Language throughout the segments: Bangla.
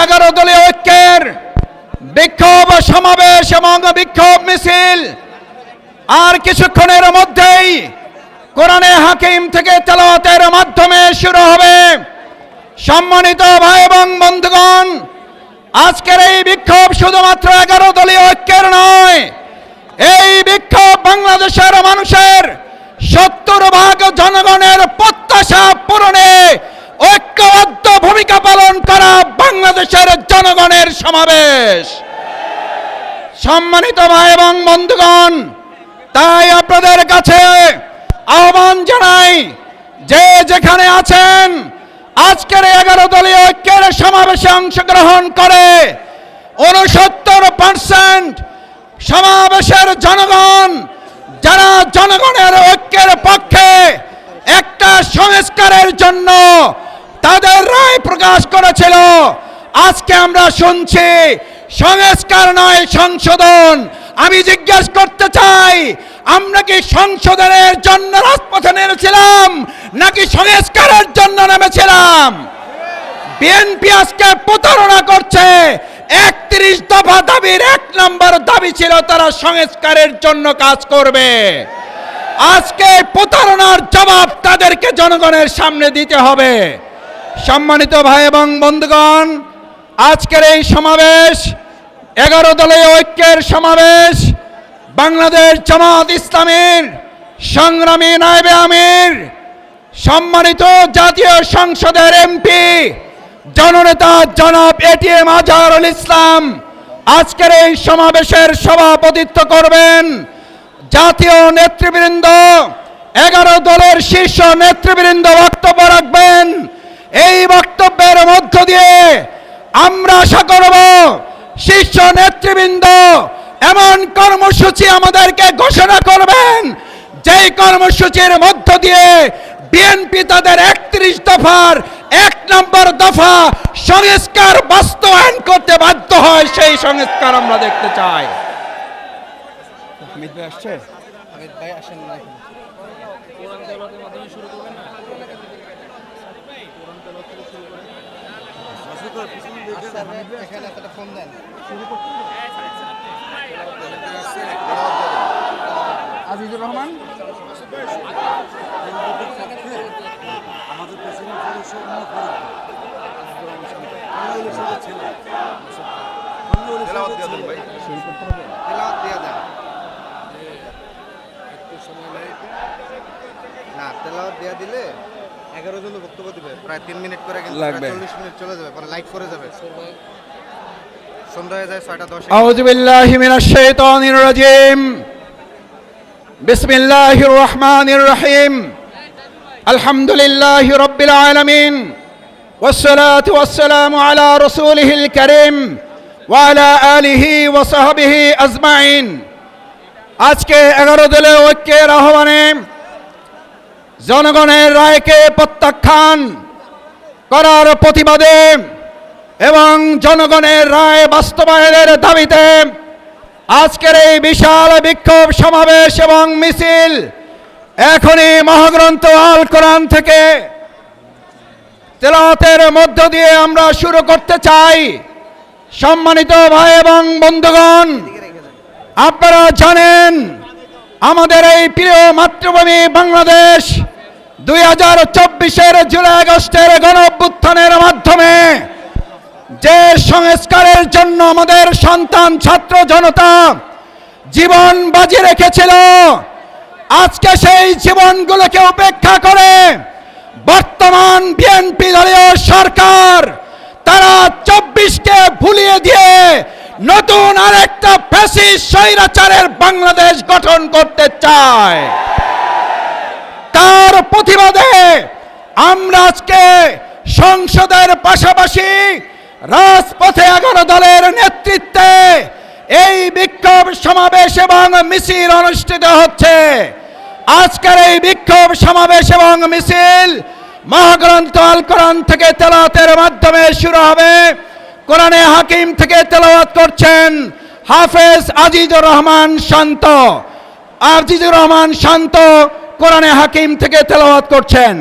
11 দলীয় ঐক্যের বিক্ষোভ সমাবেশ এবং বিক্ষোভ মিছিল আর কিছুক্ষণের মধ্যেই কোরআনে হাকিম থেকে তেলাওয়াতের মাধ্যমে শুরু হবে। সম্মানিত ভাই এবং বন্ধুগণ, আজকের এই বিক্ষোভ শুধুমাত্র 11 দলীয় ঐক্যের নয়, এই বিক্ষোভ বাংলাদেশের মানুষের 70% জনগণের প্রত্যাশা পূরণে ঐক্যবদ্ধ ভূমিকা পালন করা বাংলাদেশের জনগণের সমাবেশ। সম্মানিত ভাই এবং বন্ধুগণ, তাই আপনাদের কাছে আহ্বান জানাই, যে যেখানে আছেন আজকের 11 দলীয় ঐক্যের সমাবেশে অংশগ্রহণ করে 69% সমাবেশের জনগণ, যারা জনগণের ঐক্যের পক্ষে একটা সংস্কারের জন্য তাদের রায় প্রকাশ করেছিল, আজকে আমরা শুনছি সংস্কার নয় সংশোধন। আমি জিজ্ঞেস করতে চাই, আমরা কি সংশোধনের জন্য রাজপথে নেমেছিলাম নাকি সংস্কারের জন্য নেমেছিলাম? বিএনপি আজকে প্রতারণা করছে। 31 দফা দাবির 1 নম্বর দাবি ছিল তারা সংস্কারের জন্য কাজ করবে। আজকে প্রতারণার জবাব তাদেরকে জনগণের সামনে দিতে হবে। সম্মানিত ভাই এবং বন্ধুগণ, আজকের এই সমাবেশ 11 দলীয় ঐক্যের সমাবেশ বাংলাদেশ জামাত ইসলামীর সংগ্রামী নায়েবে আমির, সম্মানিত জাতীয় সংসদের এমপি জননেতা জনাব এটিএম আজহারুল ইসলাম আজকের এই সমাবেশের সভাপতিত্ব করবেন। জাতীয় নেতৃবৃন্দ, 11 দলের শীর্ষ নেতৃবৃন্দ বক্তব্য রাখবেন। এই বক্তব্যের মধ্য দিয়ে আমরা আশা করব শীর্ষ নেতৃবৃন্দ এমন কর্মসূচি আমাদেরকে ঘোষণা করবেন, যেই কর্মসূচির মধ্য দিয়ে বিএনপি তাদের 31 দফার 1 নম্বর দফা সংস্কার বাস্তবায়ন করতে বাধ্য হয়। সেই সংস্কার আমরা দেখতে চাই। হামিদ ভাই আসছে? হামিদ ভাই আসেন না। কোরআন তেলাওয়াতের মাধ্যমে শুরু করবেন না? কোরআন তেলাওয়াত থেকে শুরু করেন। এখানে একটা ফোন দেন, শুরু করতে হবে। আজিজুর রহমান আমাদের প্রেসিডেন্ট পরিষদ তেলাওয়াত দিয়ে দেন ভাই, শুরু করতে হবে। তেলাওয়াত দিয়ে দেন একটু সময় না, তেলাওয়াত দিয়ে দিলে 11 জন বক্তব্য দিবে, প্রায় 3 মিনিট করে কিন্তু 40 মিনিট চলে যাবে, পরে লাইট করে যাবে, সন্ধ্যা হয়ে যায় 6:10। আউযু বিল্লাহি মিনাশ শাইতানির রাজিম। বিসমিল্লাহির রহমানির রহিম। আলহামদুলিল্লাহি রাব্বিল আলামিন ওয়াসসালাতু ওয়াসসালামু আলা রাসূলিহিল কারীম ওয়া আলা আলিহি ওয়া সাহবিহি আজমাইন। আজকে 11 দলীয় ঐক্যের আহ্বানে জনগণের রায়কে প্রত্যাখ্যান করার প্রতিবাদে এবং জনগণের রায় বাস্তবায়নের দাবিতে আজকের এই বিশাল বিক্ষোভ সমাবেশ এবং মিছিল এখনই মহাগ্রন্থ আল কোরআন থেকে তেলাওয়াতের মধ্য দিয়ে আমরা শুরু করতে চাই। সম্মানিত ভাই এবং বন্ধুগণ, আপনারা জানেন আমাদের এই প্রিয় মাতৃভূমি বাংলাদেশ 2024-এর জুলাই আগস্টের গণঅভ্যুত্থানের মাধ্যমে যে সংস্কারের জন্য আমাদের সন্তান ছাত্র জনতা জীবন বাজি রেখেছিল, আজকে সেই জীবনগুলোকে উপেক্ষা করে বর্তমান বিএনপি দলীয় সরকার তারা 24কে ভুলিয়ে দিয়ে নতুন আরেকটা ফ্যাসিস্ট স্বৈরাচারের বাংলাদেশ গঠন করতে চায়। তার প্রতিবাদে আমরা আজকে সংসদের পাশাপাশি রাজপথে 11 দলের নেতৃত্বে এই বিক্ষোভ সমাবেশ এবং মিছিল অনুষ্ঠিত হচ্ছে। আজকের এই বিক্ষোভ সমাবেশ এবং মিছিল মহাগ্রন্থ আল কোরআন থেকে তেলাওয়াতের মাধ্যমে শুরু হবে। কোরআনে হাকিম থেকে তেলাওয়াত করছেন হাফেজ আজিজুর রহমান শান্ত। আজিজুর রহমান শান্ত কোরআনে হাকিম থেকে তেলাওয়াত করছেন।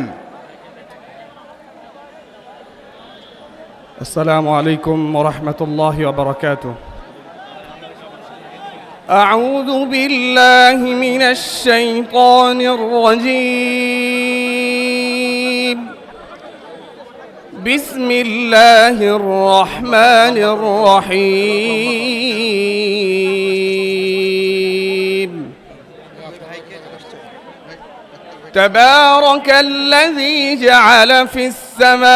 السلام عليكم ورحمة الله وبركاته. أعوذ بالله من الشيطان الرجيم. بسم الله الرحمن الرحيم. تبارك الذي جعل في السماء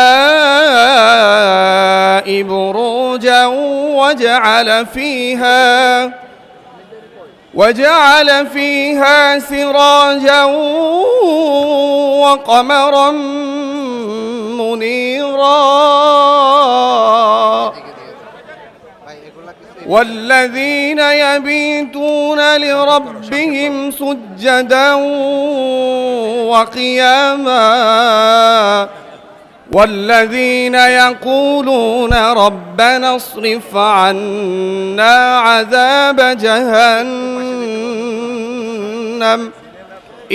بروجا وجعل فيها سراجا وقمرا منيرا والذين يبيتون لربهم سجدا وقياما والذين يقولون ربنا اصرف عنا عذاب جهنم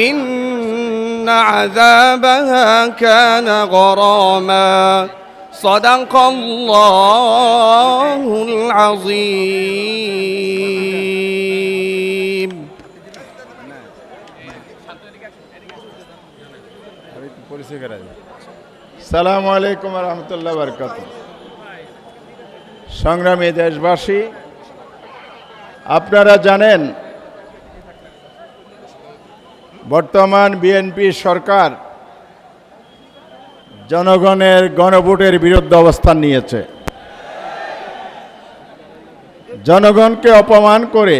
إن عذابها كان غراما صدق الله العظيم. আসসালামু আলাইকুম ওয়া রাহমাতুল্লাহি ওয়া বারাকাতুহু। সংগ্রামী দেশবাসী, আপনারা জানেন বর্তমান বিএনপি সরকার জনগণের গণভোটের বিরুদ্ধে অবস্থান নিয়েছে। জনগণকে অপমান করে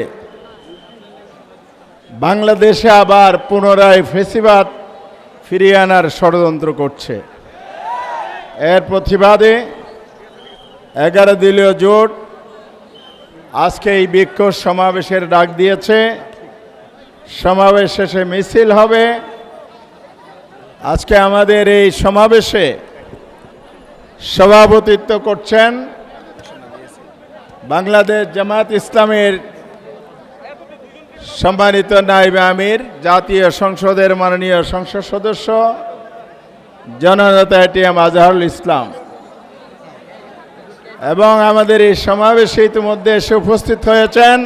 বাংলাদেশে আবার পুনরায় ফ্যাসিবাদ ফিরিয়ে আনার ষড়যন্ত্র করছে। এর প্রতিবাদে 11 দলীয় জোট আজকে এই বিক্ষোভ সমাবেশের ডাক দিয়েছে। সমাবেশ শেষে মিছিল হবে। আজকে আমাদের এই সমাবেশে সভাপতিত্ব করছেন বাংলাদেশ জামাত ইসলামের সম্মানিত নায়েবে আমির, জাতীয় সংসদের মাননীয় সংসদ সদস্য জননেতা এটিএম আজহারুল ইসলাম, এবং আমাদের এই সমাবেশে ইতিমধ্যে এসে উপস্থিত হয়েছেন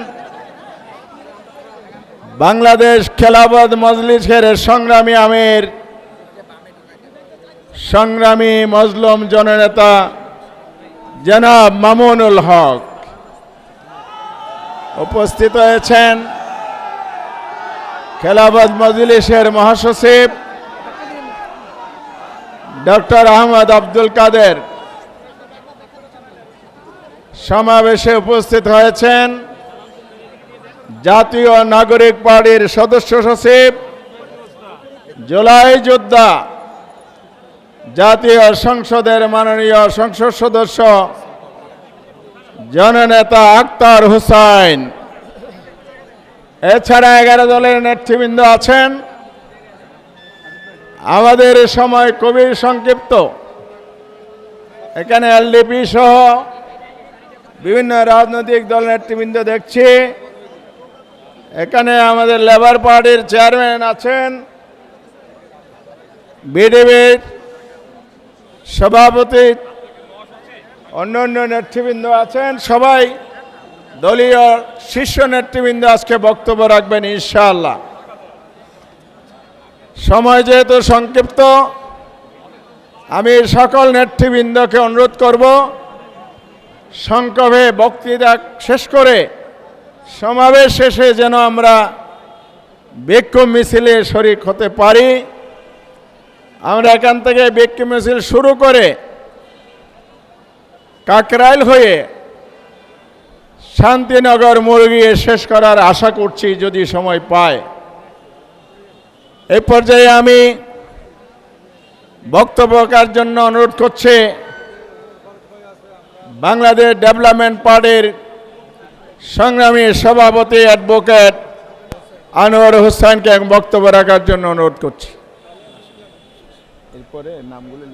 বাংলাদেশ খেলাফত মজলিসের সংগ্রামী আমির, সংগ্রামী মজলুম জননেতা জনাব মামুনুল হক। উপস্থিত হয়েছেন খেলাফত মজলিসের মহাসচিব ডক্টর আহমদ আব্দুল কাদের। সমাবেশে উপস্থিত হয়েছেন জাতীয় নাগরিক পার্টির সদস্য সচিব, জুলাই যোদ্ধা, জাতীয় সংসদের মাননীয় সংসদ সদস্য জননেতা আক্তার হোসেন। এছাড়া 11 দলের নেতৃবৃন্দ আছেন। আমাদের সময় খুবই সংক্ষিপ্ত। এখানে এলডিপি সহ বিভিন্ন রাজনৈতিক দল নেতৃবৃন্দ দেখছি। এখানে আমাদের লেবার পার্টির চেয়ারম্যান আছেন, বিডিবির সভাপতি, অন্যান্য নেতৃবৃন্দ আছেন। সবাই দলীয় শীর্ষ নেতৃবৃন্দ আজকে বক্তব্য রাখবেন ইনশাআল্লাহ। সময় যেহেতু সংক্ষিপ্ত, আমি সকল নেতৃবৃন্দকে অনুরোধ করব সংক্ষেপে বক্তৃতা শেষ করে সমাবেশ শেষে যেন আমরা বিক্ষোভ মিছিলে শরিক হতে পারি। আমরা এখান থেকে বিক্ষোভ মিছিল শুরু করে কাকরাইল হয়ে শান্তিনগর মোড় গিয়ে শেষ করার আশা করছি যদি সময় পায়। এই পর্যায়ে আমি বক্তব্য রাখার জন্য অনুরোধ করছি বাংলাদেশ ডেভেলপমেন্ট পার্টির সংগ্রামী সভাপতি অ্যাডভোকেট আনোয়ার হোসেনকে বক্তব্য রাখার জন্য অনুরোধ করছি। এরপরে নামগুলো